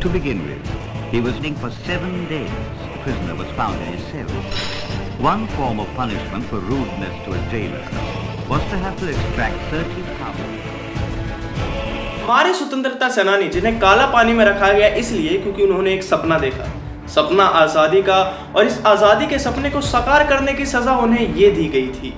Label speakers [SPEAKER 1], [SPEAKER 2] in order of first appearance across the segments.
[SPEAKER 1] To begin with, he was linked for 7 days. A prisoner was found in his cell. One form of punishment for rudeness to a jailer was to have to extract 30 pounds.
[SPEAKER 2] हमारे स्वतंत्रता सेनानी जिन्हें काला पानी में रखा गया इसलिए क्योंकि उन्होंने एक सपना देखा, सपना आज़ादी का, और इस आज़ादी के सपने को साकार करने की सज़ा उन्हें ये दी गई थी।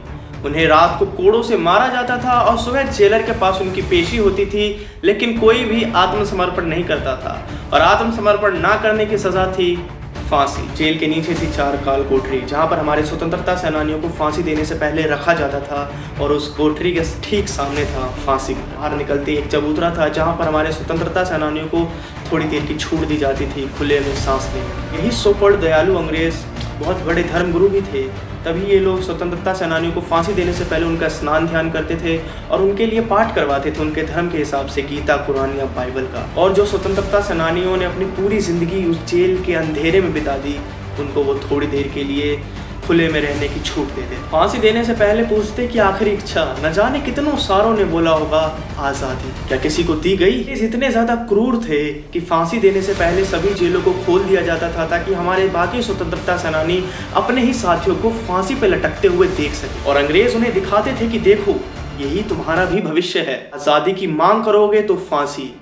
[SPEAKER 2] उन्हें रात को कोड़ों से मारा जाता था और सुबह जेलर के पास उनकी पेशी होती थी, लेकिन कोई भी आत्मसमर्पण नहीं करता था और आत्मसमर्पण ना करने की सज़ा थी फांसी। जेल के नीचे थी 4 काल कोठरी जहाँ पर हमारे स्वतंत्रता सेनानियों को फांसी देने से पहले रखा जाता था, और उस कोठरी के ठीक सामने था फांसी। बाहर निकलते एक चबूतरा था जहाँ पर हमारे स्वतंत्रता सेनानियों को थोड़ी देर की छूट दी जाती थी खुले में सांस लेने। यही सोकॉल्ड दयालु अंग्रेज बहुत बड़े धर्मगुरु भी थे, तभी ये लोग स्वतंत्रता सेनानियों को फांसी देने से पहले उनका स्नान ध्यान करते थे और उनके लिए पाठ करवाते थे उनके धर्म के हिसाब से गीता, कुरान या बाइबल का। और जो स्वतंत्रता सेनानियों ने अपनी पूरी ज़िंदगी उस जेल के अंधेरे में बिता दी, उनको वो थोड़ी देर के लिए खुले में रहने की छूट देते। फांसी देने से पहले पूछते कि आखिरी इच्छा, न जाने कितनों सारों ने बोला होगा आज़ादी, क्या किसी को दी गई? इतने ज़्यादा क्रूर थे कि फांसी देने से पहले सभी जेलों को खोल दिया जाता था ताकि हमारे बाकी स्वतंत्रता सेनानी अपने ही साथियों को फांसी पर लटकते हुए देख सके, और अंग्रेज उन्हें दिखाते थे कि देखो यही तुम्हारा भी भविष्य है, आज़ादी की मांग करोगे तो फांसी,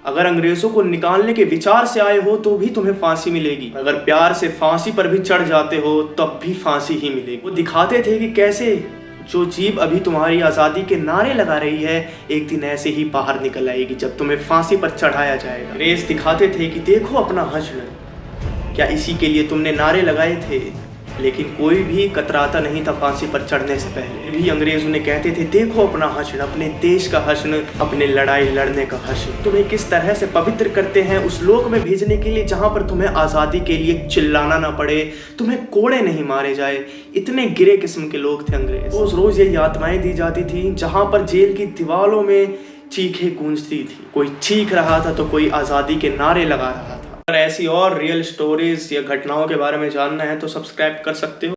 [SPEAKER 2] अगर अंग्रेजों को निकालने के विचार से आए हो तो भी तुम्हें फांसी मिलेगी, अगर प्यार से फांसी पर भी चढ़ जाते हो तब भी फांसी ही मिलेगी। वो दिखाते थे कि कैसे जो जीभ अभी तुम्हारी आज़ादी के नारे लगा रही है एक दिन ऐसे ही बाहर निकल आएगी जब तुम्हें फांसी पर चढ़ाया जाएगा। अंग्रेज दिखाते थे कि देखो अपना हश्र, क्या इसी के लिए तुमने नारे लगाए थे? लेकिन कोई भी कतराता नहीं था फांसी पर चढ़ने से पहले भी। अंग्रेज उन्हें कहते थे देखो अपना हश्र, अपने देश का हश्र, अपने लड़ाई लड़ने का हश्र, तुम्हें किस तरह से पवित्र करते हैं उस लोक में भेजने के लिए जहां पर तुम्हें आज़ादी के लिए चिल्लाना ना पड़े, तुम्हें कोड़े नहीं मारे जाए। इतने गिरे किस्म के लोग थे अंग्रेज। रोज रोज यही आत्माएं दी जाती थी जहां पर जेल की दीवारों में चीखें गूंजती थी, कोई चीख रहा था तो कोई आज़ादी के नारे लगा रहा था। अगर ऐसी और रियल स्टोरीज या घटनाओं के बारे में जानना है तो सब्सक्राइब कर सकते हो।